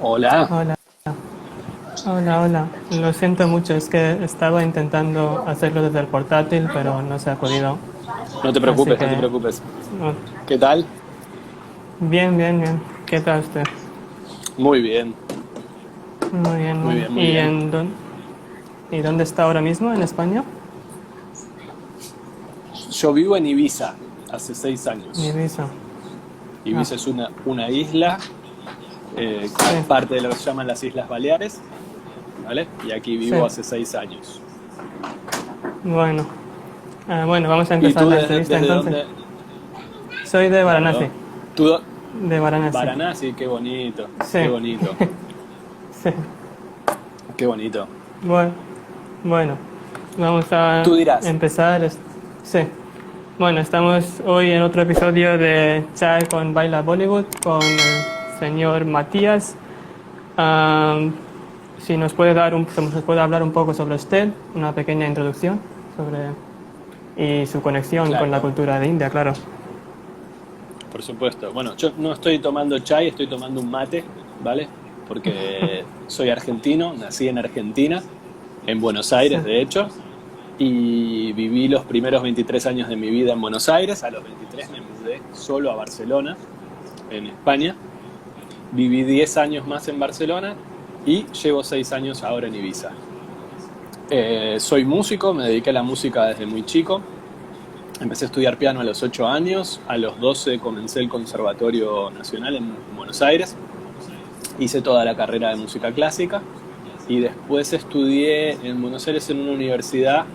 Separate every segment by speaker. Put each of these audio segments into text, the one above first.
Speaker 1: Hola,
Speaker 2: Hola, hola. Lo siento mucho, es que estaba intentando hacerlo desde el portátil, pero no se ha podido.
Speaker 1: no te
Speaker 2: Así
Speaker 1: preocupes, no te
Speaker 2: que,
Speaker 1: preocupes.
Speaker 2: no.
Speaker 1: ¿Qué tal?
Speaker 2: Bien, bien, bien. ¿Qué tal usted?
Speaker 1: Muy bien,
Speaker 2: Muy bien,
Speaker 1: muy
Speaker 2: bueno.
Speaker 1: bien, muy bien.
Speaker 2: ¿Y dónde está ahora mismo? ¿En España?
Speaker 1: Yo vivo en Ibiza hace 6
Speaker 2: En
Speaker 1: años.
Speaker 2: Ibiza. Ah,
Speaker 1: Ibiza es una isla,
Speaker 2: sí,
Speaker 1: parte de lo que se llaman las Islas Baleares, ¿vale? Y aquí
Speaker 2: sí.
Speaker 1: vivo hace 6 años.
Speaker 2: Bueno. Bueno, vamos a
Speaker 1: ¿Y
Speaker 2: empezar
Speaker 1: tú
Speaker 2: la entrevista
Speaker 1: desde
Speaker 2: entonces.
Speaker 1: dónde?
Speaker 2: Soy de
Speaker 1: Claro.
Speaker 2: Varanasi.
Speaker 1: ¿Tú,
Speaker 2: De Varanasi.
Speaker 1: Varanasi, qué bonito,
Speaker 2: Sí,
Speaker 1: qué bonito,
Speaker 2: sí.
Speaker 1: qué bonito.
Speaker 2: Bueno, bueno. Vamos a
Speaker 1: Tú dirás,
Speaker 2: empezar. Sí. Bueno, estamos hoy en otro episodio de Chai con Baila Bollywood con el señor Matías. Am, si nos puede nos puede hablar un poco sobre usted, una pequeña introducción sobre y su conexión con la
Speaker 1: claro,
Speaker 2: cultura de India, claro.
Speaker 1: por supuesto. Bueno, yo no estoy tomando chai, estoy tomando un mate, ¿vale? Porque soy argentino, nací en Argentina, en Buenos
Speaker 2: Sí,
Speaker 1: Aires, de hecho, y viví los primeros 23 años de mi vida en Buenos Aires. A los 23 me mudé solo a Barcelona, en España. Viví 10 años más en Barcelona y llevo 6 años ahora en Ibiza. Soy músico, me dediqué a la música desde muy chico. Empecé a estudiar piano a los 8 años, a los 12 comencé el Conservatorio Nacional en Buenos Aires, hice toda la carrera de música clásica y después estudié en Buenos Aires en una universidad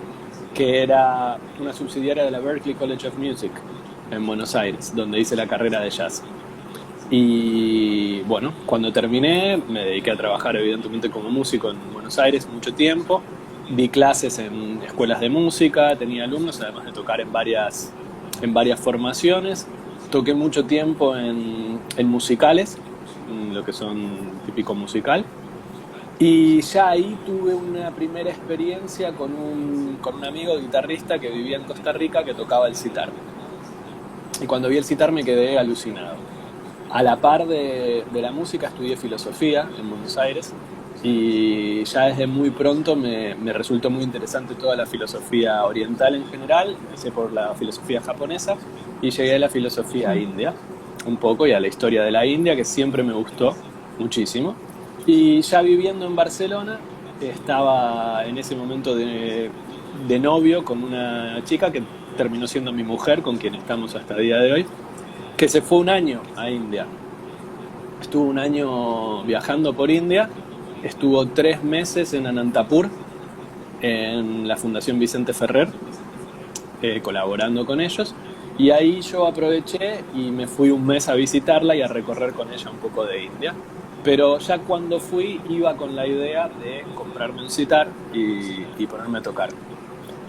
Speaker 1: que era una subsidiaria de la Berklee College of Music en Buenos Aires, donde hice la carrera de jazz. Y bueno, cuando terminé me dediqué a trabajar evidentemente como músico en Buenos Aires mucho tiempo. Di clases en escuelas de música, tenía alumnos, además de tocar en varias formaciones. Toqué mucho tiempo en musicales, en lo que son típico musical. Y ya ahí tuve una primera experiencia con un amigo guitarrista que vivía en Costa Rica que tocaba el sitar. Y cuando vi el sitar me quedé alucinado. A la par de la música estudié filosofía en Buenos Aires y ya desde muy pronto me resultó muy interesante toda la filosofía oriental en general. Empecé por la filosofía japonesa y llegué a la filosofía india un poco y a la historia de la India que siempre me gustó muchísimo. Y ya viviendo en Barcelona estaba en ese momento de novio con una chica que terminó siendo mi mujer, con quien estamos hasta el día de hoy, que se fue un año a India. Estuvo un año viajando por India, estuvo 3 meses en Anantapur, en la Fundación Vicente Ferrer, colaborando con ellos. Y ahí yo aproveché y me fui un mes a visitarla y a recorrer con ella un poco de India. Pero ya cuando fui iba con la idea de comprarme un sitar y ponerme a tocar.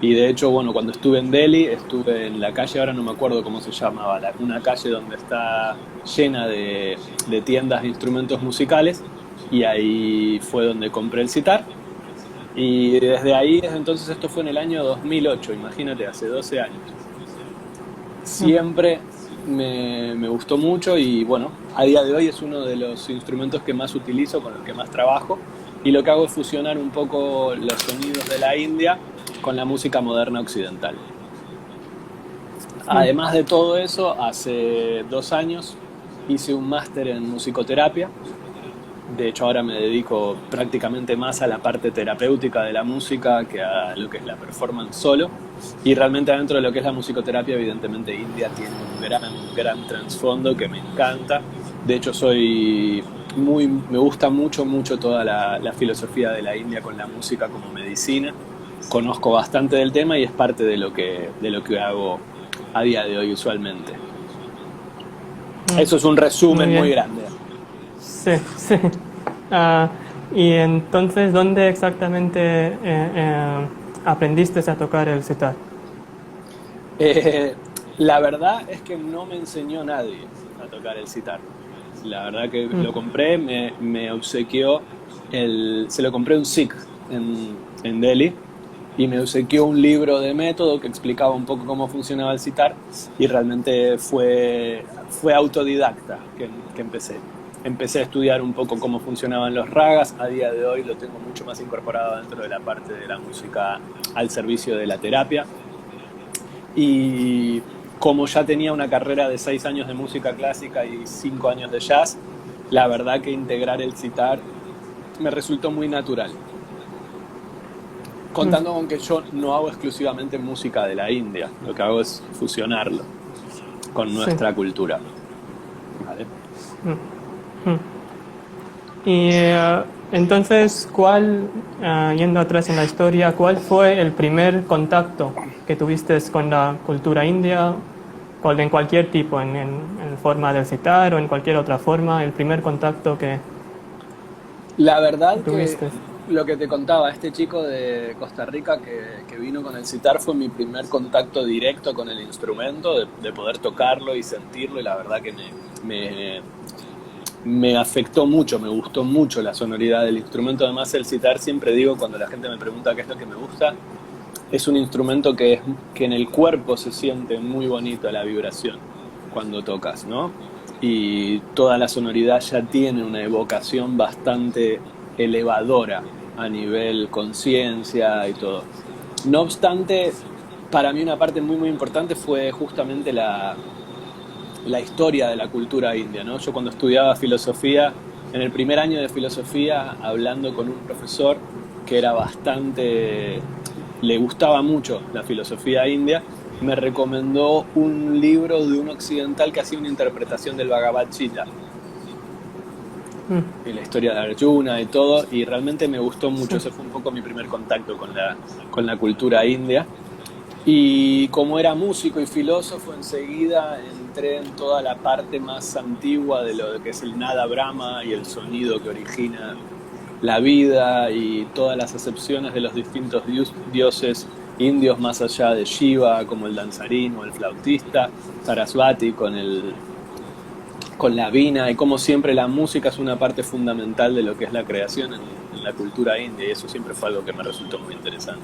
Speaker 1: Y de hecho, bueno, cuando estuve en Delhi, estuve en la calle, ahora no me acuerdo cómo se llamaba, una calle donde está llena de tiendas de instrumentos musicales, y ahí fue donde compré el sitar. Y desde ahí, desde entonces, esto fue en el año 2008, imagínate, hace 12 años. Siempre me gustó mucho y bueno, a día de hoy es uno de los instrumentos que más utilizo, con los que más trabajo, y lo que hago es fusionar un poco los sonidos de la India con la música moderna occidental. Además de todo eso, hace 2 años hice un máster en musicoterapia. De hecho, ahora me dedico prácticamente más a la parte terapéutica de la música que a lo que es la performance solo. Y realmente dentro de lo que es la musicoterapia, evidentemente India tiene un gran trasfondo que me encanta. De hecho, me gusta mucho toda la filosofía de la India con la música como medicina. Conozco bastante del tema y es parte de lo que hago a día de hoy usualmente.
Speaker 2: mm,
Speaker 1: Eso es un
Speaker 2: muy
Speaker 1: resumen muy
Speaker 2: bien.
Speaker 1: grande.
Speaker 2: Sí, sí. Ah, y entonces, ¿dónde exactamente aprendiste a tocar el sitar?
Speaker 1: Eh, la verdad es que no me enseñó nadie a tocar el sitar. La verdad que
Speaker 2: Mm,
Speaker 1: lo compré, me obsequió, se lo compré a un Sikh en Delhi y me obsequió un libro de método que explicaba un poco cómo funcionaba el sitar y realmente fue autodidacta que empecé. empecé a estudiar un poco cómo funcionaban los ragas. A día de hoy lo tengo mucho más incorporado dentro de la parte de la música al servicio de la terapia. Y como ya tenía una carrera de 6 años de música clásica y 5 años de jazz, la verdad que integrar el sitar me resultó muy natural. Contando con que yo no hago exclusivamente música de la India, lo que hago es fusionarlo con nuestra cultura. ¿Vale?
Speaker 2: Y entonces, yendo atrás en la historia, ¿cuál fue el primer contacto que tuviste con la cultura india, en cualquier tipo, en forma del sitar o en cualquier otra forma, el primer contacto que
Speaker 1: La verdad
Speaker 2: tuviste?
Speaker 1: que lo que te contaba, este chico de Costa Rica que vino con el sitar fue mi primer contacto directo con el instrumento, de poder tocarlo y sentirlo, y la verdad que me afectó mucho, me gustó mucho la sonoridad del instrumento. Además, el sitar, siempre digo, cuando la gente me pregunta qué es lo que me gusta, es un instrumento que en el cuerpo se siente muy bonito la vibración cuando tocas, ¿no? Y toda la sonoridad ya tiene una evocación bastante elevadora a nivel conciencia y todo. No obstante, para mí una parte muy muy importante fue justamente la historia de la cultura india, ¿no? Yo cuando estudiaba filosofía, en el primer año de filosofía, hablando con un profesor que era le gustaba mucho la filosofía india, me recomendó un libro de un occidental que hacía una interpretación del Bhagavad Gita, y la historia de Arjuna y todo, y realmente me gustó mucho. Ese fue un poco mi primer contacto con la cultura india. Y como era músico y filósofo, enseguida entré en toda la parte más antigua de lo que es el Nada Brahma y el sonido que origina la vida y todas las acepciones de los distintos dioses indios más allá de Shiva, como el danzarín o el flautista, Sarasvati con la vina, y como siempre la música es una parte fundamental de lo que es la creación en la cultura india, y eso siempre fue algo que me resultó muy interesante.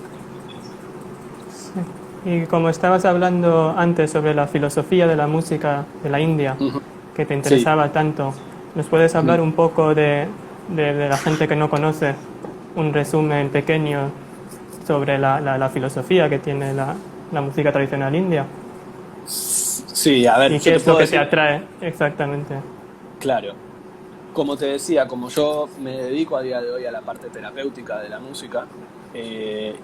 Speaker 2: Y como estabas hablando antes sobre la filosofía de la música de la India, que te interesaba tanto, ¿nos puedes hablar un poco de la gente que no conoce, un resumen pequeño sobre la filosofía que tiene la música tradicional india?
Speaker 1: Sí, a ver,
Speaker 2: ¿Y qué es lo que te atrae exactamente?
Speaker 1: Claro. Como te decía, como yo me dedico a día de hoy a la parte terapéutica de la música,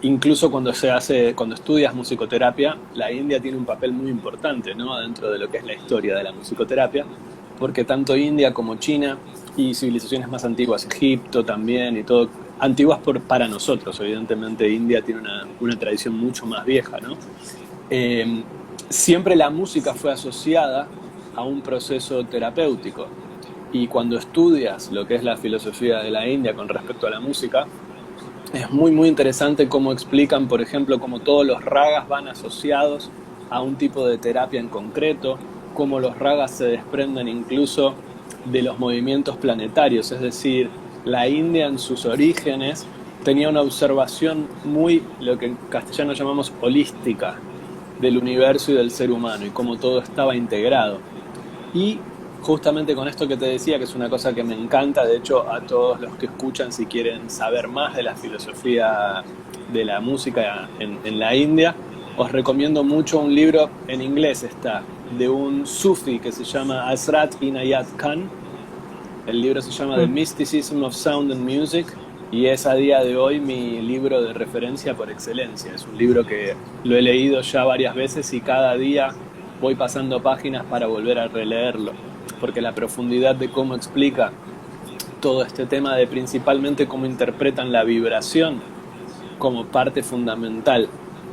Speaker 1: incluso cuando estudias musicoterapia, la India tiene un papel muy importante, ¿no?, dentro de lo que es la historia de la musicoterapia, porque tanto India como China y civilizaciones más antiguas, Egipto también y todo, antiguas para nosotros, evidentemente India tiene una tradición mucho más vieja, ¿no? Siempre la música fue asociada a un proceso terapéutico. Y cuando estudias lo que es la filosofía de la India con respecto a la música, es muy muy interesante cómo explican, por ejemplo, cómo todos los ragas van asociados a un tipo de terapia en concreto, cómo los ragas se desprenden incluso de los movimientos planetarios. Es decir, la India en sus orígenes tenía una observación muy, lo que en castellano llamamos holística, del universo y del ser humano, y cómo todo estaba integrado. Y justamente con esto que te decía, que es una cosa que me encanta, de hecho a todos los que escuchan, si quieren saber más de la filosofía de la música en la India, os recomiendo mucho un libro, en inglés está, de un sufi que se llama Hazrat Inayat Khan. El libro se llama The Mysticism of Sound and Music, y es a día de hoy mi libro de referencia por excelencia. Es un libro que lo he leído ya varias veces y cada día voy pasando páginas para volver a releerlo, porque la profundidad de cómo explica todo este tema de principalmente cómo interpretan la vibración como parte fundamental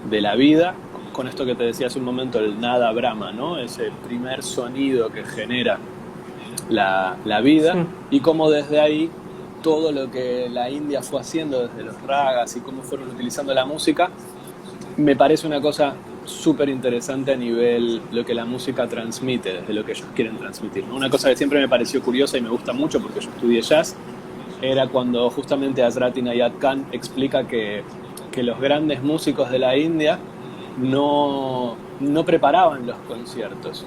Speaker 1: de la vida, con esto que te decía hace un momento, el Nada Brahma, ¿no?, ese primer sonido que genera la vida, y cómo desde ahí todo lo que la India fue haciendo desde los ragas y cómo fueron utilizando la música, me parece una cosa súper interesante a nivel lo que la música transmite, desde lo que ellos quieren transmitir, ¿no? Una cosa que siempre me pareció curiosa y me gusta mucho porque yo estudié jazz, era cuando justamente Hazrat Inayat Khan explica que los grandes músicos de la India no preparaban los conciertos.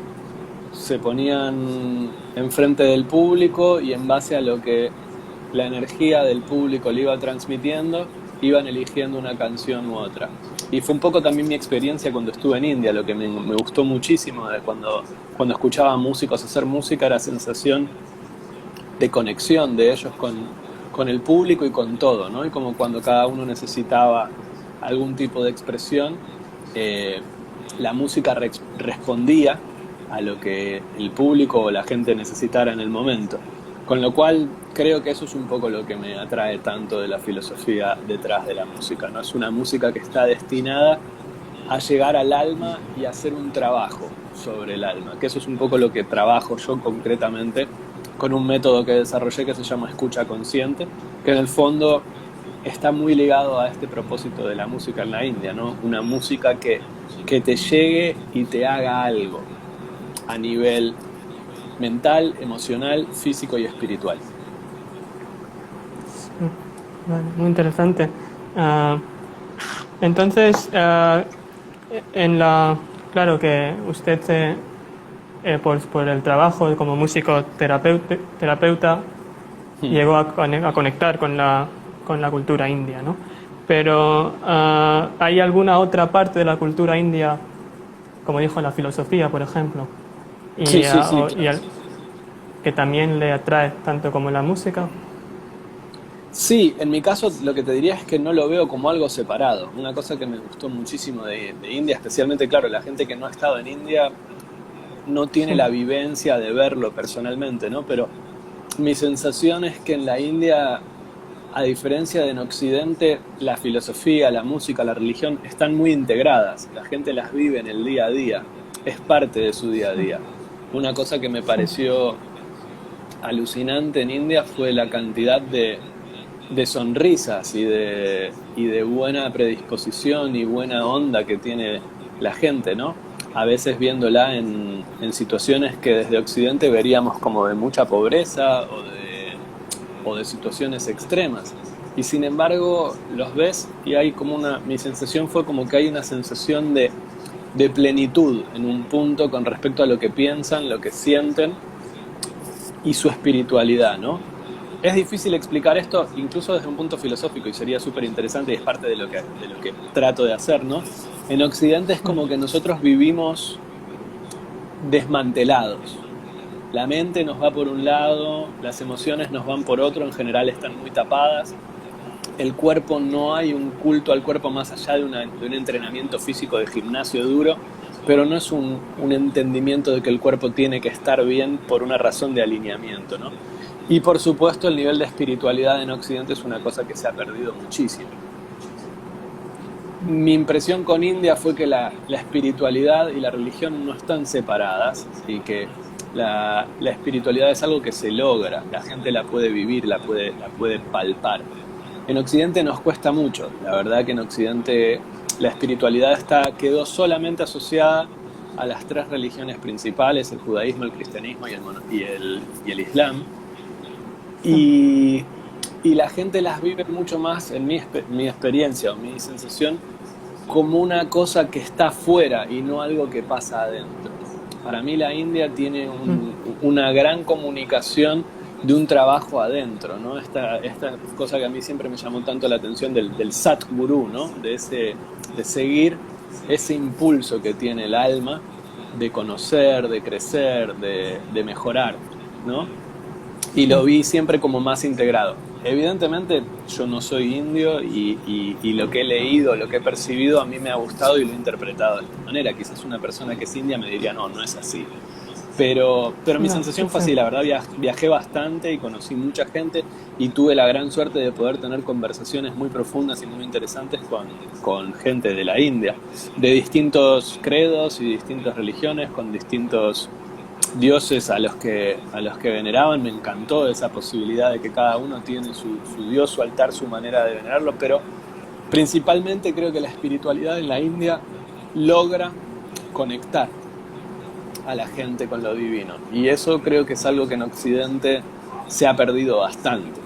Speaker 1: se ponían enfrente del público y en base a lo que la energía del público le iba transmitiendo, iban eligiendo una canción u otra. Y fue un poco también mi experiencia cuando estuve en India, lo que me gustó muchísimo de cuando escuchaba a músicos hacer música, era sensación de conexión de ellos con el público y con todo, ¿no? Y como cuando cada uno necesitaba algún tipo de expresión, la música respondía a lo que el público o la gente necesitara en el momento. Con lo cual creo que eso es un poco lo que me atrae tanto de la filosofía detrás de la música, ¿no? Es una música que está destinada a llegar al alma y a hacer un trabajo sobre el alma, que eso es un poco lo que trabajo yo concretamente con un método que desarrollé que se llama escucha consciente, que en el fondo está muy ligado a este propósito de la música en la India, ¿no? Una música que te llegue y te haga algo a nivel mental, emocional, físico y espiritual.
Speaker 2: Vale, muy interesante. Entonces, claro que usted por el trabajo como músico terapeuta llegó a conectar con la cultura india, ¿no? Pero ¿hay alguna otra parte de la cultura india, como dijo la filosofía, por ejemplo?
Speaker 1: Sí, claro.
Speaker 2: Que también le atrae tanto como la música.
Speaker 1: Sí, en mi caso lo que te diría es que no lo veo como algo separado. Una cosa que me gustó muchísimo de India, especialmente, claro, la gente que no ha estado en India no tiene la vivencia de verlo personalmente, ¿no? Pero mi sensación es que en la India, a diferencia de en Occidente, la filosofía, la música, la religión están muy integradas. La gente las vive en el día a día, es parte de su día a día. Una cosa que me pareció alucinante en India fue la cantidad de sonrisas y de buena predisposición y buena onda que tiene la gente, ¿no? A veces viéndola en situaciones que desde Occidente veríamos como de mucha pobreza o de situaciones extremas. Y sin embargo los ves y hay como mi sensación fue como que hay una sensación de plenitud en un punto con respecto a lo que piensan, lo que sienten y su espiritualidad, ¿no? Es difícil explicar esto incluso desde un punto filosófico y sería súper interesante y es parte de lo que trato de hacer, ¿no? En Occidente es como que nosotros vivimos desmantelados. La mente nos va por un lado, las emociones nos van por otro, en general están muy tapadas. El cuerpo, no hay un culto al cuerpo más allá de un entrenamiento físico de gimnasio duro, pero no es un entendimiento de que el cuerpo tiene que estar bien por una razón de alineamiento, ¿no? Y por supuesto el nivel de espiritualidad en Occidente es una cosa que se ha perdido muchísimo. Mi impresión con India fue que la espiritualidad y la religión no están separadas y que la espiritualidad es algo que se logra, la gente la puede vivir, la puede palpar. En Occidente nos cuesta mucho, la verdad que en Occidente la espiritualidad quedó solamente asociada a las tres religiones principales, el judaísmo, el cristianismo y el islam. Y la gente las vive mucho más, en mi experiencia o mi sensación, como una cosa que está afuera y no algo que pasa adentro. Para mí la India tiene una gran comunicación de un trabajo adentro, ¿no? Esta cosa que a mí siempre me llamó tanto la atención del Satguru, ¿no? De seguir ese impulso que tiene el alma de conocer, de crecer, de mejorar, ¿no? Y lo vi siempre como más integrado. Evidentemente yo no soy indio y lo que he leído, lo que he percibido a mí me ha gustado y lo he interpretado de esta manera. Quizás una persona que es india me diría no es así. Pero mi sensación fue así, la verdad viajé bastante y conocí mucha gente y tuve la gran suerte de poder tener conversaciones muy profundas y muy interesantes con gente de la India, de distintos credos y distintas religiones, con distintos dioses a los que veneraban. Me encantó esa posibilidad de que cada uno tiene su dios, su altar, su manera de venerarlo, pero principalmente creo que la espiritualidad en la India logra conectar a la gente con lo divino y eso creo que es algo que en Occidente se ha perdido bastante.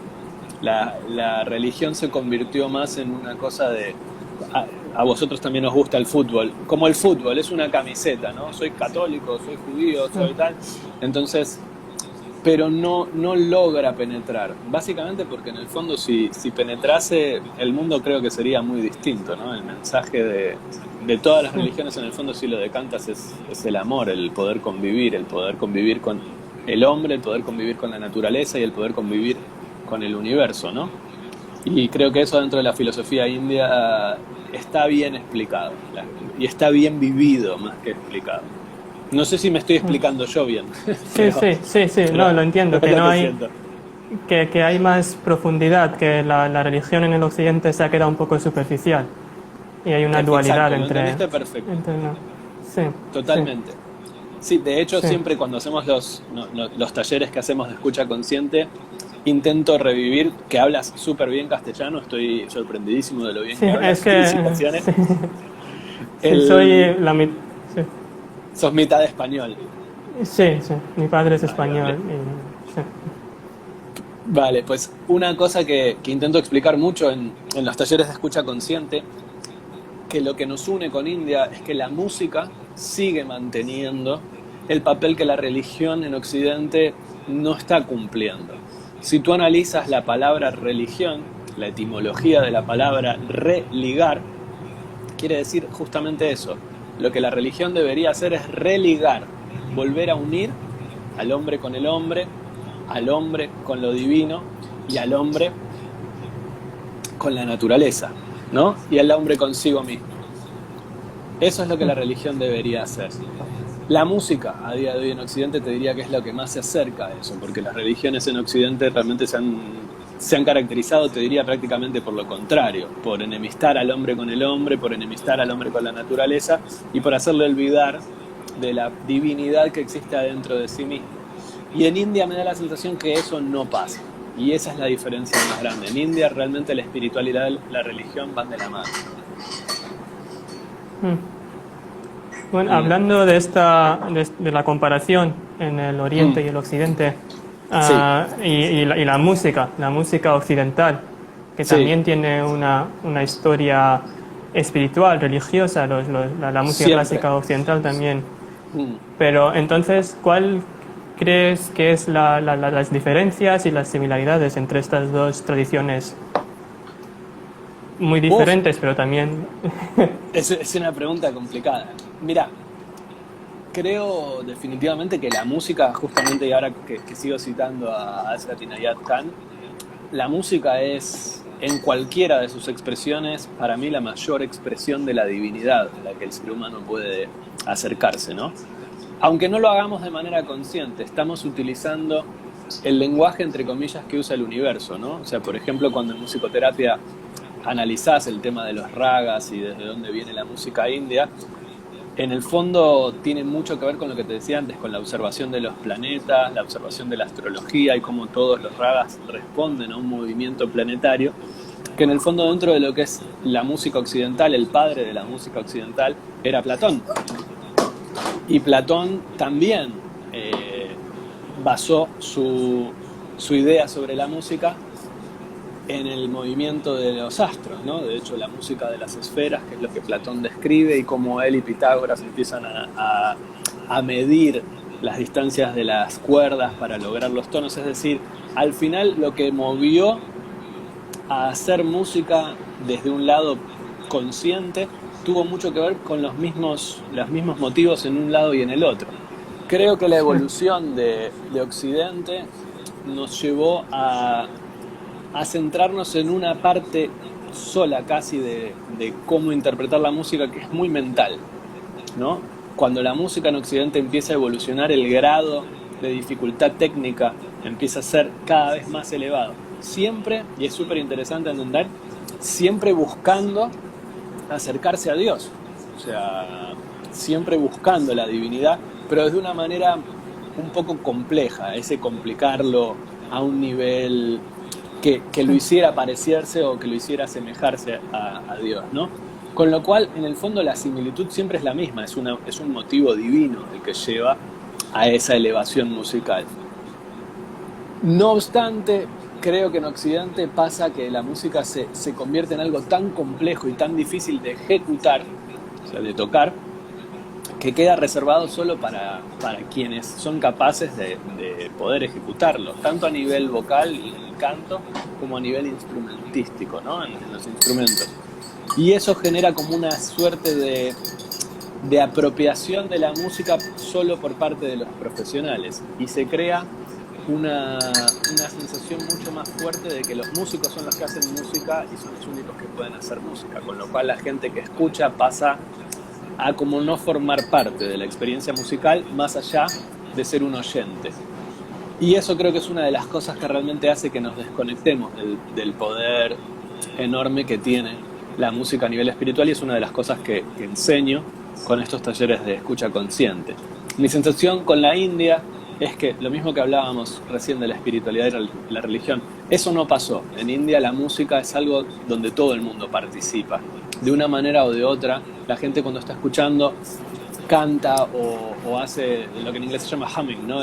Speaker 1: La religión se convirtió más en una cosa a vosotros también os gusta el fútbol. Como el fútbol, es una camiseta, ¿no? Soy católico, soy judío, soy tal. Entonces, pero no logra penetrar. Básicamente porque en el fondo si penetrase, el mundo creo que sería muy distinto, ¿no? El mensaje de todas las religiones en el fondo, si lo decantas, es el amor, el poder convivir con el hombre, el poder convivir con la naturaleza y el poder convivir con el universo, ¿no? Y creo que eso dentro de la filosofía india está bien explicado y está bien vivido más que explicado. No sé si me estoy explicando yo bien.
Speaker 2: Sí, sí, no, lo entiendo, que no hay, que hay más profundidad, que la religión en el occidente se ha quedado un poco superficial y hay una dualidad entre...
Speaker 1: Perfecto.
Speaker 2: Sí,
Speaker 1: totalmente. Sí, de hecho siempre cuando hacemos los talleres que hacemos de escucha consciente, intento revivir, que hablas súper bien castellano, estoy sorprendidísimo de lo bien que hablas. Felicitaciones.
Speaker 2: Soy la
Speaker 1: Sos mitad español.
Speaker 2: Sí, mi padre es español.
Speaker 1: Vale. Vale, pues una cosa que intento explicar mucho en los talleres de escucha consciente, que lo que nos une con India es que la música sigue manteniendo el papel que la religión en Occidente no está cumpliendo. Si tú analizas la palabra religión, la etimología de la palabra religar, quiere decir justamente eso. Lo que la religión debería hacer es religar, volver a unir al hombre con el hombre, al hombre con lo divino y al hombre con la naturaleza, ¿no? Y al hombre consigo mismo. Eso es lo que la religión debería hacer. La música a día de hoy en Occidente te diría que es lo que más se acerca a eso, porque las religiones en Occidente realmente se han caracterizado, te diría, prácticamente por lo contrario, por enemistar al hombre con el hombre, por enemistar al hombre con la naturaleza y por hacerle olvidar de la divinidad que existe adentro de sí mismo. Y en India me da la sensación que eso no pasa, y esa es la diferencia más grande. En India realmente la espiritualidad y la religión van de la mano.
Speaker 2: Bueno, hablando de la comparación en el Oriente y el Occidente, y la música occidental, que también tiene una historia espiritual, religiosa, la música clásica occidental también. Pero entonces, ¿cuál crees que es las diferencias y las similaridades entre estas dos tradiciones? Muy diferentes, pero también...
Speaker 1: Es una pregunta complicada. Mira, creo definitivamente que la música, justamente, y ahora que sigo citando a Hazrat Inayat Khan, la música es, en cualquiera de sus expresiones, para mí la mayor expresión de la divinidad a la que el ser humano puede acercarse, ¿no? Aunque no lo hagamos de manera consciente, estamos utilizando el lenguaje, entre comillas, que usa el universo, ¿no? O sea, por ejemplo, cuando en musicoterapia analizás el tema de los ragas y desde dónde viene la música india, en el fondo tiene mucho que ver con lo que te decía antes, con la observación de los planetas, la observación de la astrología y cómo todos los ragas responden a un movimiento planetario, que en el fondo dentro de lo que es la música occidental, el padre de la música occidental era Platón. Y Platón también basó su idea sobre la música en el movimiento de los astros, ¿no? De hecho, la música de las esferas, que es lo que Platón describe, y cómo él y Pitágoras empiezan a medir las distancias de las cuerdas para lograr los tonos. Es decir, al final lo que movió a hacer música desde un lado consciente tuvo mucho que ver con los mismos motivos en un lado y en el otro. Creo que la evolución de Occidente nos llevó a centrarnos en una parte sola casi de cómo interpretar la música, que es muy mental, ¿no? Cuando la música en Occidente empieza a evolucionar, el grado de dificultad técnica empieza a ser cada vez más elevado. Siempre, y es súper interesante entender, siempre buscando acercarse a Dios. O sea, siempre buscando la divinidad, pero de una manera un poco compleja, ese complicarlo a un nivel que lo hiciera parecerse o que lo hiciera asemejarse a Dios, ¿no? Con lo cual, en el fondo, la similitud siempre es la misma, es un motivo divino el que lleva a esa elevación musical. No obstante, creo que en Occidente pasa que la música se convierte en algo tan complejo y tan difícil de ejecutar, o sea, de tocar, que queda reservado solo para quienes son capaces de poder ejecutarlo, tanto a nivel vocal y en el canto, como a nivel instrumentístico, ¿no? En los instrumentos. Y eso genera como una suerte de apropiación de la música solo por parte de los profesionales. Y se crea una sensación mucho más fuerte de que los músicos son los que hacen música y son los únicos que pueden hacer música, con lo cual la gente que escucha pasa a como no formar parte de la experiencia musical más allá de ser un oyente. Y eso creo que es una de las cosas que realmente hace que nos desconectemos del poder enorme que tiene la música a nivel espiritual, y es una de las cosas que enseño con estos talleres de escucha consciente. Mi sensación con la India es que lo mismo que hablábamos recién de la espiritualidad y la religión, eso no pasó. En India la música es algo donde todo el mundo participa. De una manera o de otra, la gente cuando está escuchando canta o hace lo que en inglés se llama humming, ¿no?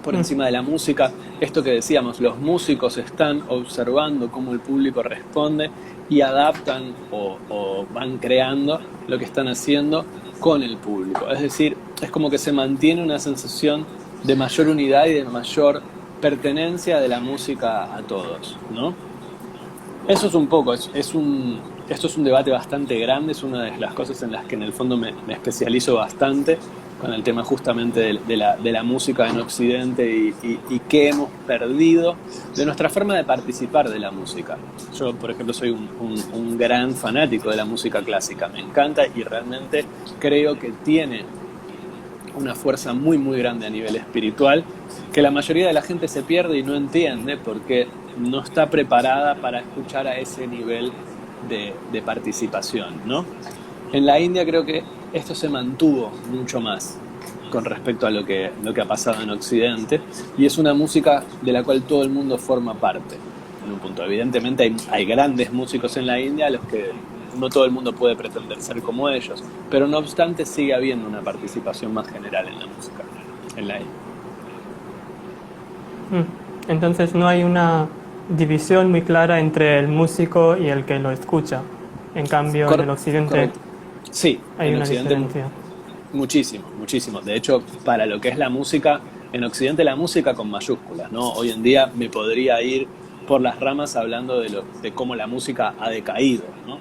Speaker 1: Por encima de la música. Esto que decíamos, los músicos están observando cómo el público responde y adaptan o van creando lo que están haciendo con el público. Es decir, es como que se mantiene una sensación de mayor unidad y de mayor pertenencia de la música a todos, ¿no? Eso es un poco, esto es un debate bastante grande, es una de las cosas en las que en el fondo me especializo bastante, con el tema justamente de la música en Occidente y qué hemos perdido de nuestra forma de participar de la música. Yo, por ejemplo, soy un gran fanático de la música clásica, me encanta y realmente creo que tiene una fuerza muy muy grande a nivel espiritual, que la mayoría de la gente se pierde y no entiende porque no está preparada para escuchar a ese nivel de participación, ¿no? En la India creo que esto se mantuvo mucho más con respecto a lo que ha pasado en Occidente, y es una música de la cual todo el mundo forma parte. En un punto, evidentemente hay grandes músicos en la India a los que no todo el mundo puede pretender ser como ellos, pero no obstante sigue habiendo una participación más general en la música en la India.
Speaker 2: Entonces no hay una división muy clara entre el músico y el que lo escucha. En cambio, en el Occidente
Speaker 1: correcto. Sí,
Speaker 2: hay
Speaker 1: en
Speaker 2: una
Speaker 1: Occidente
Speaker 2: diferencia.
Speaker 1: muchísimo. De hecho, para lo que es la música, en Occidente la música con mayúsculas, ¿no? Hoy en día me podría ir por las ramas hablando de cómo la música ha decaído, ¿no?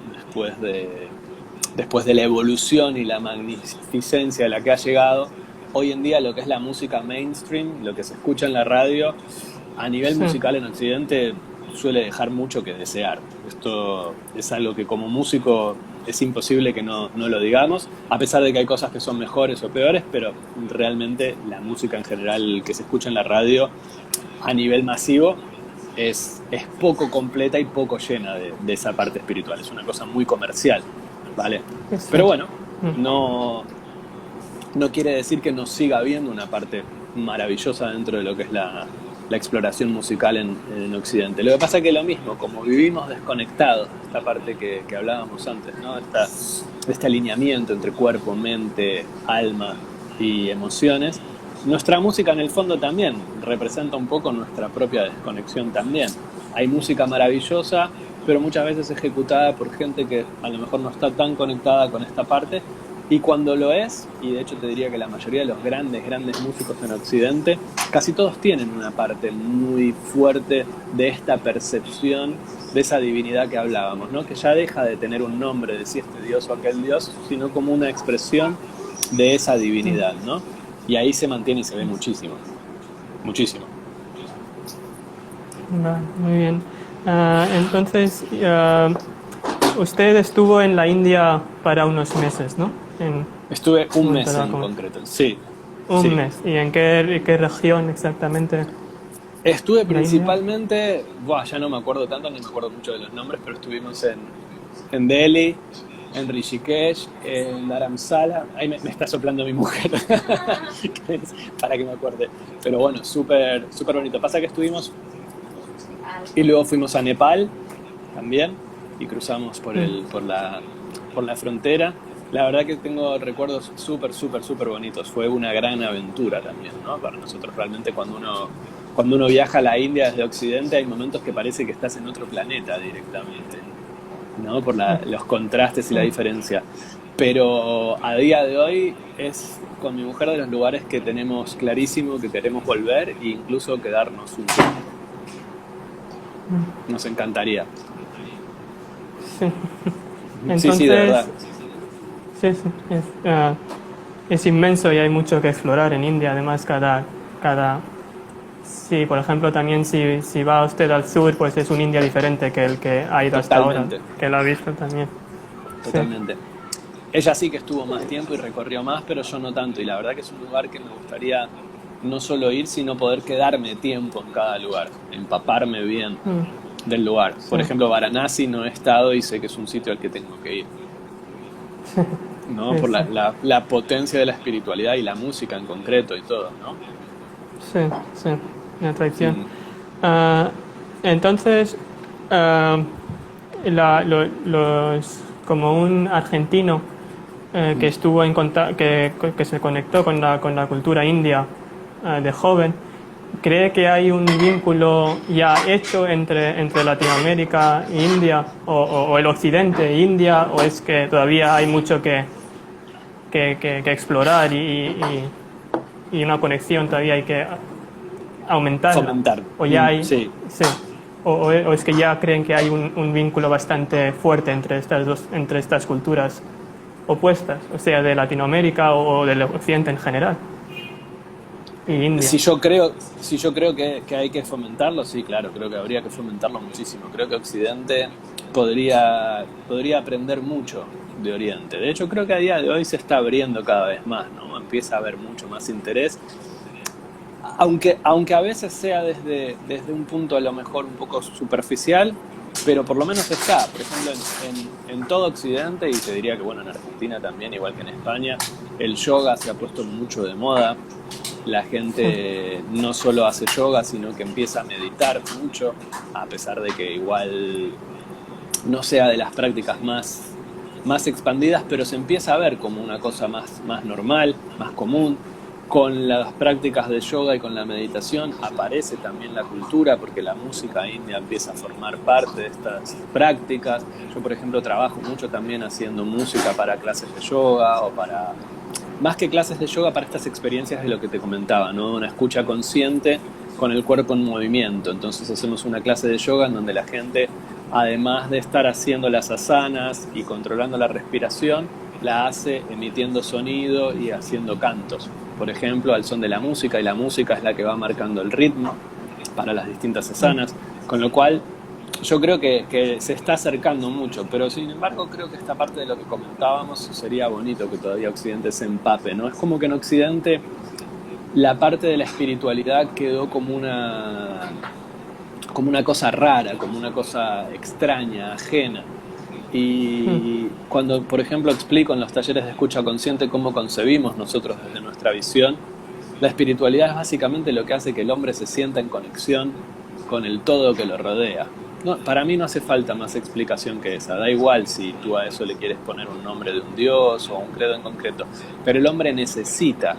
Speaker 1: Después de la evolución y la magnificencia a la que ha llegado, hoy en día lo que es la música mainstream, lo que se escucha en la radio, a nivel musical en Occidente suele dejar mucho que desear. Esto es algo que como músico es imposible que no lo digamos, a pesar de que hay cosas que son mejores o peores, pero realmente la música en general que se escucha en la radio a nivel masivo es poco completa y poco llena de esa parte espiritual. Es una cosa muy comercial, ¿vale? Sí. Pero bueno, no quiere decir que no siga habiendo una parte maravillosa dentro de lo que es la exploración musical en Occidente. Lo que pasa es que lo mismo, como vivimos desconectados, esta parte que hablábamos antes, ¿no? Este alineamiento entre cuerpo, mente, alma y emociones, nuestra música en el fondo también representa un poco nuestra propia desconexión también. Hay música maravillosa, pero muchas veces ejecutada por gente que a lo mejor no está tan conectada con esta parte, y cuando lo es, y de hecho te diría que la mayoría de los grandes músicos en Occidente, casi todos tienen una parte muy fuerte de esta percepción de esa divinidad que hablábamos, ¿no? Que ya deja de tener un nombre de si este dios o aquel dios, sino como una expresión de esa divinidad, ¿no? Y ahí se mantiene y se ve muchísimo.
Speaker 2: Muy bien. Entonces, usted estuvo en la India para unos meses, ¿no?
Speaker 1: Estuve un mes en concreto, sí.
Speaker 2: Un mes. ¿Y en qué región exactamente?
Speaker 1: Estuve principalmente, ya no me acuerdo tanto, ni me acuerdo mucho de los nombres, pero estuvimos en Delhi, en Rishikesh, en Dharamsala. Ahí me está soplando mi mujer para que me acuerde. Pero bueno, súper bonito. Pasa que estuvimos y luego fuimos a Nepal también y cruzamos por la frontera. La verdad que tengo recuerdos súper bonitos. Fue una gran aventura también, ¿no? Para nosotros realmente cuando uno cuando uno viaja a la India desde Occidente, hay momentos que parece que estás en otro planeta directamente, ¿no? Por los contrastes y la diferencia. Pero a día de hoy es con mi mujer de los lugares que tenemos clarísimo que queremos volver e incluso quedarnos un tiempo. Nos encantaría.
Speaker 2: Sí.
Speaker 1: Sí, sí, de verdad.
Speaker 2: Sí, sí, es inmenso y hay mucho que explorar en India. Además, sí, por ejemplo, también si va usted al sur, pues es un India diferente que el que ha ido hasta ahora, que lo ha visto también.
Speaker 1: Totalmente. Sí. Ella sí que estuvo más tiempo y recorrió más, pero yo no tanto. Y la verdad que es un lugar que me gustaría no solo ir, sino poder quedarme tiempo en cada lugar, empaparme bien del lugar. Por ejemplo, Varanasi no he estado y sé que es un sitio al que tengo que ir. ¿No? Por la potencia de la espiritualidad y la música en concreto y todo, ¿no?
Speaker 2: Sí, sí, la tradición. Entonces, como un argentino que estuvo en contacto, que se conectó con la cultura india de joven, ¿cree que hay un vínculo ya hecho entre Latinoamérica e India, o el occidente e India, o es que todavía hay mucho que explorar y una conexión todavía hay que aumentarla?
Speaker 1: Fomentar.
Speaker 2: O ya hay,
Speaker 1: sí.
Speaker 2: O es que ya creen que hay un vínculo bastante fuerte entre estas culturas opuestas, o sea, de Latinoamérica o del occidente en general. Y India.
Speaker 1: Si yo creo que hay que fomentarlo, sí, claro, creo que habría que fomentarlo muchísimo. Creo que Occidente podría aprender mucho de Oriente. De hecho, creo que a día de hoy se está abriendo cada vez más, ¿no? Empieza a haber mucho más interés. Aunque a veces sea desde un punto a lo mejor un poco superficial, pero por lo menos está. Por ejemplo, en todo Occidente, y te diría que bueno, en Argentina también, igual que en España, el yoga se ha puesto mucho de moda. La gente no solo hace yoga, sino que empieza a meditar mucho, a pesar de que igual no sea de las prácticas más expandidas, pero se empieza a ver como una cosa más normal, más común. Con las prácticas de yoga y con la meditación aparece también la cultura, porque la música india empieza a formar parte de estas prácticas. Yo, por ejemplo, trabajo mucho también haciendo música para clases de yoga o para... Más que clases de yoga, para estas experiencias de lo que te comentaba, ¿no? Una escucha consciente con el cuerpo en movimiento. Entonces hacemos una clase de yoga en donde la gente, además de estar haciendo las asanas y controlando la respiración, la hace emitiendo sonido y haciendo cantos. Por ejemplo, al son de la música, y la música es la que va marcando el ritmo para las distintas asanas, con lo cual yo creo que se está acercando mucho, pero sin embargo creo que esta parte de lo que comentábamos sería bonito que todavía Occidente se empape, ¿no? Es como que en Occidente la parte de la espiritualidad quedó como una cosa rara, como una cosa extraña, ajena. Y cuando, por ejemplo, explico en los talleres de escucha consciente cómo concebimos nosotros desde nuestra visión, la espiritualidad es básicamente lo que hace que el hombre se sienta en conexión con el todo que lo rodea. No, para mí no hace falta más explicación que esa. Da igual si tú a eso le quieres poner un nombre de un dios o un credo en concreto. Pero el hombre necesita,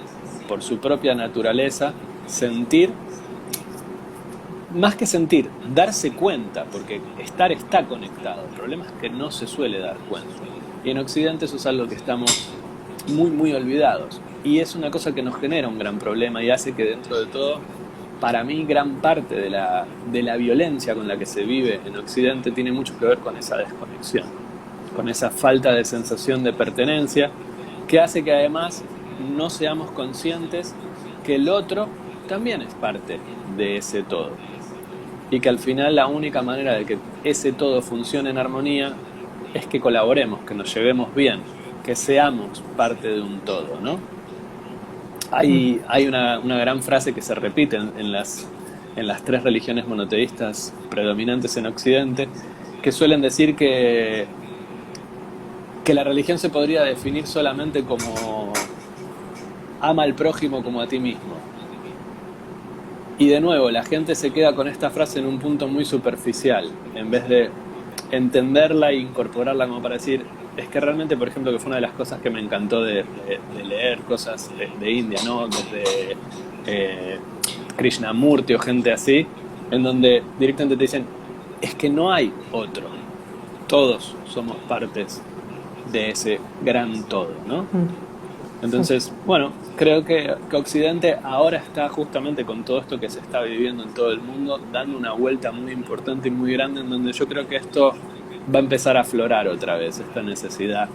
Speaker 1: por su propia naturaleza, sentir, más que sentir, darse cuenta, porque estar está conectado. El problema es que no se suele dar cuenta. Y en Occidente eso es algo que estamos muy, muy olvidados. Y es una cosa que nos genera un gran problema y hace que dentro de todo, para mí, gran parte de la violencia con la que se vive en Occidente tiene mucho que ver con esa desconexión, con esa falta de sensación de pertenencia, que hace que además no seamos conscientes que el otro también es parte de ese todo. Y que al final la única manera de que ese todo funcione en armonía es que colaboremos, que nos llevemos bien, que seamos parte de un todo, ¿no? Hay una gran frase que se repite en las tres religiones monoteístas predominantes en Occidente, que suelen decir que la religión se podría definir solamente como ama al prójimo como a ti mismo. Y de nuevo, la gente se queda con esta frase en un punto muy superficial, en vez de entenderla e incorporarla como para decir, es que realmente, por ejemplo, que fue una de las cosas que me encantó de leer cosas de India, ¿no? Desde Krishnamurti o gente así, en donde directamente te dicen, es que no hay otro, todos somos partes de ese gran todo, ¿no? Entonces, bueno, creo que Occidente ahora está justamente con todo esto que se está viviendo en todo el mundo, dando una vuelta muy importante y muy grande, en donde yo creo que esto va a empezar a aflorar otra vez, esta necesidad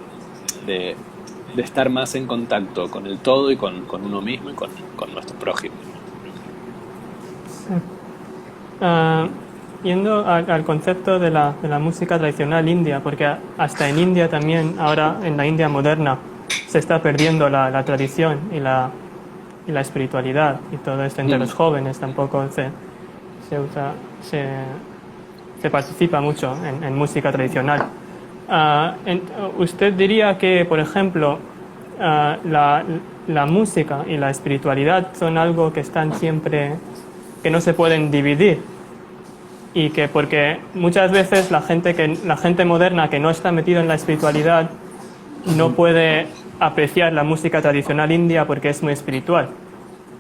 Speaker 1: de estar más en contacto con el todo y con uno mismo y con nuestro prójimo.
Speaker 2: Yendo al concepto de la música tradicional india, porque hasta en India también, ahora en la India moderna, se está perdiendo la tradición y la espiritualidad y todo esto entre los jóvenes tampoco se participa mucho en música tradicional. ¿Usted diría que, por ejemplo, la música y la espiritualidad son algo que están siempre, que no se pueden dividir? Y que porque muchas veces la gente moderna que no está metida en la espiritualidad no puede apreciar la música tradicional india porque es muy espiritual.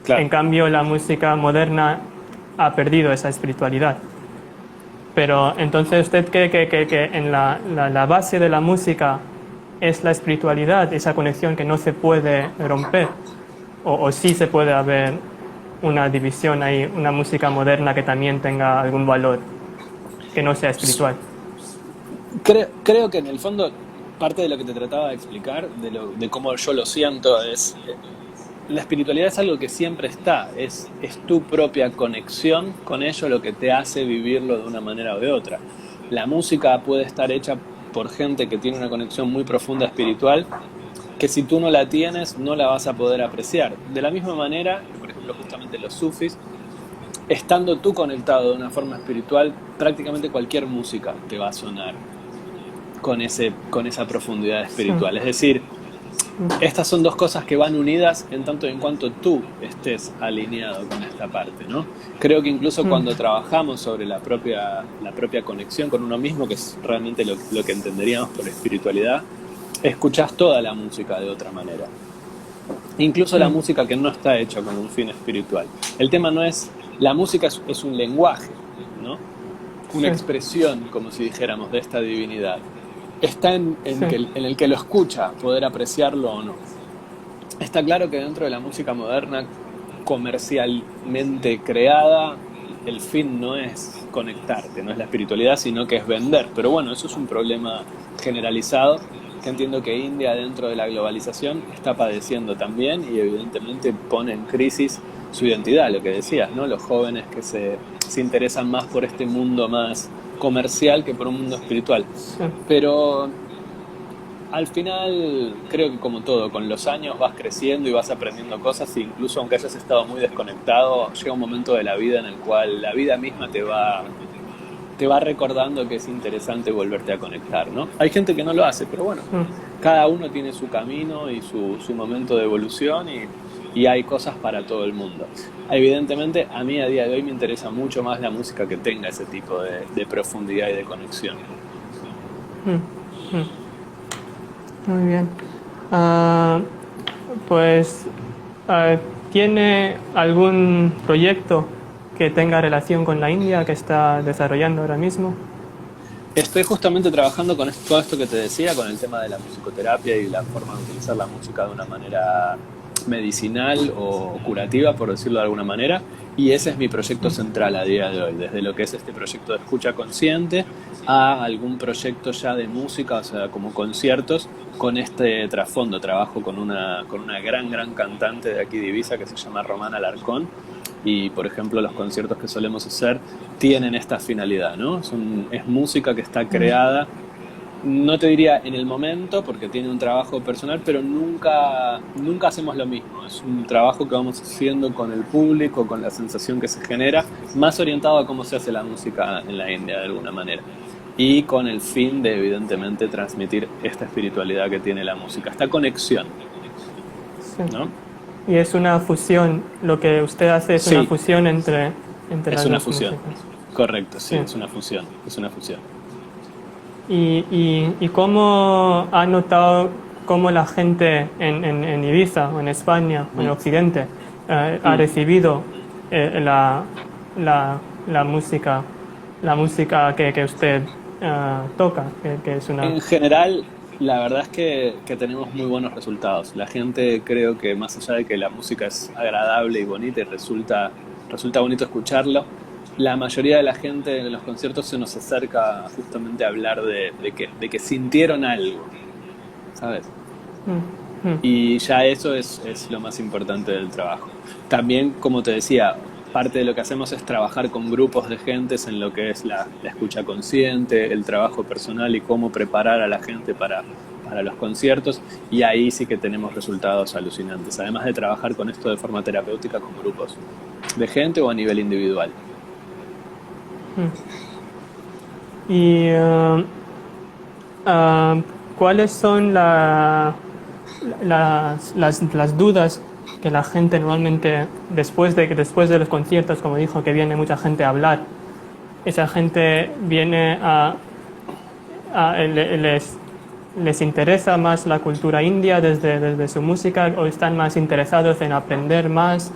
Speaker 2: Claro. En cambio, la música moderna ha perdido esa espiritualidad. Pero entonces, ¿usted cree que en la base de la música es la espiritualidad, esa conexión que no se puede romper? ¿O sí se puede haber una división ahí, una música moderna que también tenga algún valor, que no sea espiritual?
Speaker 1: Creo que en el fondo parte de lo que te trataba de explicar, de cómo yo lo siento, es la espiritualidad es algo que siempre está, es tu propia conexión con ello lo que te hace vivirlo de una manera o de otra. La música puede estar hecha por gente que tiene una conexión muy profunda espiritual, que si tú no la tienes no la vas a poder apreciar. De la misma manera, por ejemplo, justamente los sufis, estando tú conectado de una forma espiritual, prácticamente cualquier música te va a sonar con esa profundidad espiritual. Es decir, estas son dos cosas que van unidas en tanto y en cuanto tú estés alineado con esta parte, ¿no? Creo que incluso cuando trabajamos sobre la propia conexión con uno mismo, que es realmente lo que entenderíamos por espiritualidad, escuchás toda la música de otra manera. Incluso la música que no está hecha con un fin espiritual. El tema no es... La música es un lenguaje, ¿no? Una expresión, como si dijéramos, de esta divinidad. Está en el que lo escucha, poder apreciarlo o no. Está claro que dentro de la música moderna, comercialmente creada, el fin no es conectarte, no es la espiritualidad, sino que es vender. Pero bueno, eso es un problema generalizado que entiendo que India, dentro de la globalización, está padeciendo también y evidentemente pone en crisis su identidad, lo que decías, ¿no? Los jóvenes que se interesan más por este mundo más comercial que por un mundo espiritual. Pero al final creo que como todo, con los años vas creciendo y vas aprendiendo cosas, e incluso aunque hayas estado muy desconectado, llega un momento de la vida en el cual la vida misma te va recordando que es interesante volverte a conectar, ¿no? Hay gente que no lo hace, pero bueno, cada uno tiene su camino y su momento de evolución y hay cosas para todo el mundo. Evidentemente, a mí a día de hoy me interesa mucho más la música que tenga ese tipo de profundidad y de conexión.
Speaker 2: Muy bien. ¿Tiene algún proyecto que tenga relación con la India que está desarrollando ahora mismo?
Speaker 1: Estoy justamente trabajando con todo esto que te decía, con el tema de la musicoterapia y la forma de utilizar la música de una manera medicinal o curativa, por decirlo de alguna manera, y ese es mi proyecto central a día de hoy, desde lo que es este proyecto de escucha consciente a algún proyecto ya de música, o sea, como conciertos, con este trasfondo. Trabajo con una gran cantante de aquí de Ibiza que se llama Romana Alarcón, y por ejemplo los conciertos que solemos hacer tienen esta finalidad, ¿no? Es música que está creada, no te diría en el momento porque tiene un trabajo personal, pero nunca hacemos lo mismo. Es un trabajo que vamos haciendo con el público, con la sensación que se genera, más orientado a cómo se hace la música en la India de alguna manera, y con el fin de evidentemente transmitir esta espiritualidad que tiene la música, esta conexión, ¿no?
Speaker 2: Y es una fusión, lo que usted hace es una fusión entre las dos músicas.
Speaker 1: Correcto, sí, es una fusión.
Speaker 2: ¿Y cómo ha notado cómo la gente en Ibiza, o en España, o en Occidente, ha recibido la música, que usted toca, que es una...
Speaker 1: En general, la verdad es que tenemos muy buenos resultados. La gente creo que más allá de que la música es agradable y bonita y resulta bonito escucharlo, la mayoría de la gente en los conciertos se nos acerca justamente a hablar de que sintieron algo, ¿sabes?
Speaker 2: Mm, mm,
Speaker 1: Y ya eso es lo más importante del trabajo. También, como te decía, parte de lo que hacemos es trabajar con grupos de gentes en lo que es la escucha consciente, el trabajo personal y cómo preparar a la gente para los conciertos. Y ahí sí que tenemos resultados alucinantes, además de trabajar con esto de forma terapéutica con grupos de gente o a nivel individual.
Speaker 2: mm. Y ¿cuáles son las dudas que la gente normalmente, después de los conciertos, como dijo, que viene mucha gente a hablar, esa gente viene les interesa más la cultura india desde su música, o están más interesados en aprender más,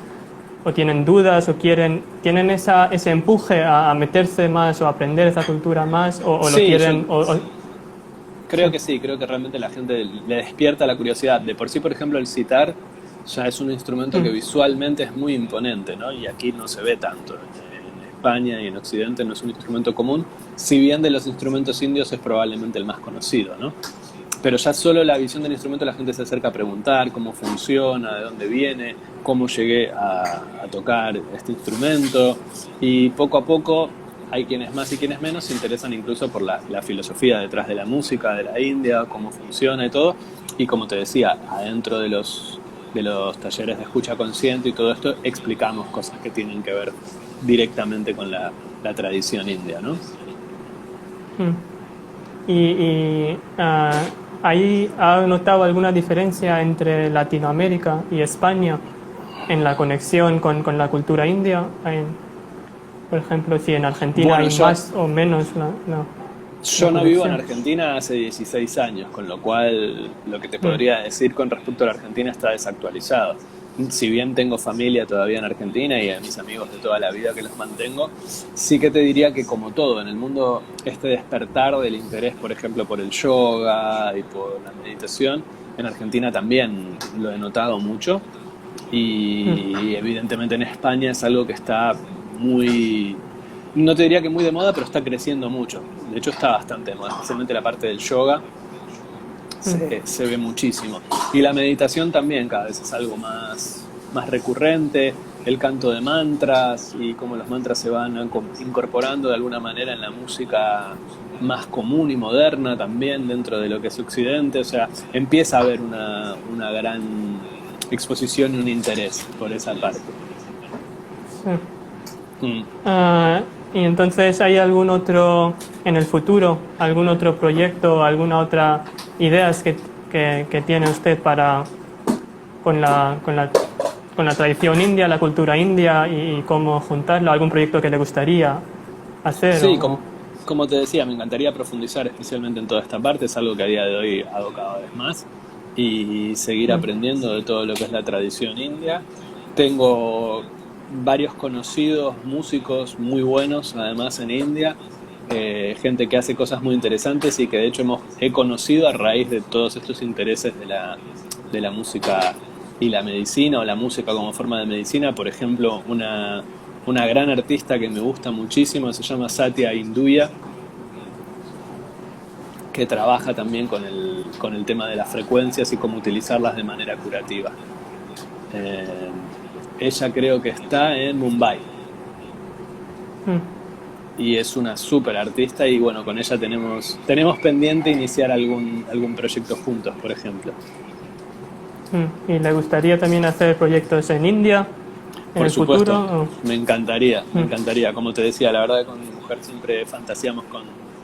Speaker 2: o tienen dudas, o tienen ese empuje a meterse más o aprender esa cultura más, o lo
Speaker 1: Sí,
Speaker 2: quieren...
Speaker 1: creo que sí, creo que realmente la gente le despierta la curiosidad. De por sí, por ejemplo, el sitar ya es un instrumento que visualmente es muy imponente, ¿no? Y aquí no se ve tanto. En España y en Occidente no es un instrumento común, si bien de los instrumentos indios es probablemente el más conocido, ¿no? Pero ya solo la visión del instrumento la gente se acerca a preguntar cómo funciona, de dónde viene, cómo llegué a tocar este instrumento, y poco a poco hay quienes más y quienes menos se interesan incluso por la filosofía detrás de la música de la India, cómo funciona y todo. Y como te decía, adentro de los talleres de escucha consciente y todo esto, explicamos cosas que tienen que ver directamente con la tradición india, ¿no?
Speaker 2: ¿Ahí ha notado alguna diferencia entre Latinoamérica y España en la conexión con la cultura india? Por ejemplo, si en Argentina
Speaker 1: Bueno,
Speaker 2: hay más o menos
Speaker 1: yo
Speaker 2: la
Speaker 1: no vivo en
Speaker 2: conexión.
Speaker 1: Argentina hace 16 años, con lo cual lo que te
Speaker 2: Mm,
Speaker 1: podría decir con respecto a la Argentina está desactualizado. Si bien tengo familia todavía en Argentina y a mis amigos de toda la vida que los mantengo, sí que te diría que como todo en el mundo, este despertar del interés, por ejemplo, por el yoga y por la meditación, en Argentina también lo he notado mucho.
Speaker 2: mm,
Speaker 1: Y evidentemente en España es algo que está muy, no te diría que muy de moda, pero está creciendo mucho. De hecho está bastante de moda, especialmente la parte del yoga
Speaker 2: mm,
Speaker 1: se ve muchísimo. Y la meditación también cada vez es algo más recurrente, el canto de mantras y cómo los mantras se van incorporando de alguna manera en la música más común y moderna también dentro de lo que es Occidente. O sea, empieza a haber una gran exposición y un interés por esa parte.
Speaker 2: sí.
Speaker 1: Mm.
Speaker 2: Y entonces, ¿hay algún otro, en el futuro, algún otro proyecto, alguna otra ideas que tiene usted con la, con la, con la tradición india, la cultura india y cómo juntarlo? ¿Algún proyecto que le gustaría hacer?
Speaker 1: Sí, como te decía, me encantaría profundizar especialmente en toda esta parte, es algo que a día de hoy hago cada vez más y seguir
Speaker 2: Mm,
Speaker 1: aprendiendo de todo lo que es la tradición india. Tengo varios conocidos músicos muy buenos, además en India, gente que hace cosas muy interesantes y que de hecho he conocido a raíz de todos estos intereses de la música y la medicina, o la música como forma de medicina. Por ejemplo, una gran artista que me gusta muchísimo se llama Satya Induya, que trabaja también con el tema de las frecuencias y cómo utilizarlas de manera curativa. Eh, Ella creo que está en Mumbai
Speaker 2: mm,
Speaker 1: y es una súper artista, y bueno, con ella tenemos pendiente iniciar algún proyecto juntos, por ejemplo.
Speaker 2: ¿Y le gustaría también hacer proyectos en India en
Speaker 1: Por
Speaker 2: el
Speaker 1: supuesto,
Speaker 2: futuro?
Speaker 1: me encantaría, me
Speaker 2: Mm,
Speaker 1: encantaría. Como te decía, la verdad que con mi mujer siempre fantaseamos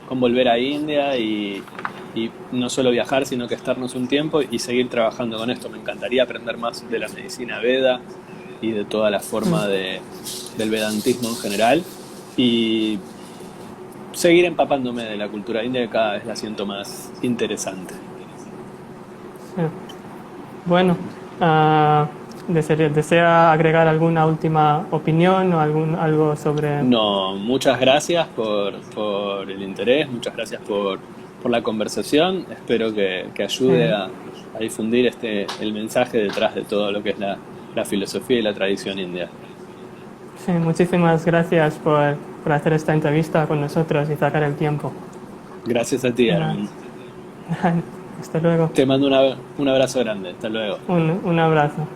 Speaker 1: con volver a India y no solo viajar, sino que estarnos un tiempo y seguir trabajando con esto. Me encantaría aprender más de la medicina Veda y de toda la forma
Speaker 2: mm,
Speaker 1: del vedantismo en general, y seguir empapándome de la cultura india, que cada vez la siento más interesante.
Speaker 2: sí. Bueno, ah, ¿Desea agregar alguna última opinión o algo sobre...?
Speaker 1: No, muchas gracias por el interés, muchas gracias por la conversación. Espero que ayude
Speaker 2: Sí.
Speaker 1: a difundir el mensaje detrás de todo lo que es la filosofía y la tradición india.
Speaker 2: Sí, muchísimas gracias por hacer esta entrevista con nosotros y sacar el tiempo.
Speaker 1: Gracias a ti,
Speaker 2: Nada.
Speaker 1: Armin.
Speaker 2: Hasta luego.
Speaker 1: Te mando un abrazo grande. Hasta luego.
Speaker 2: Un abrazo.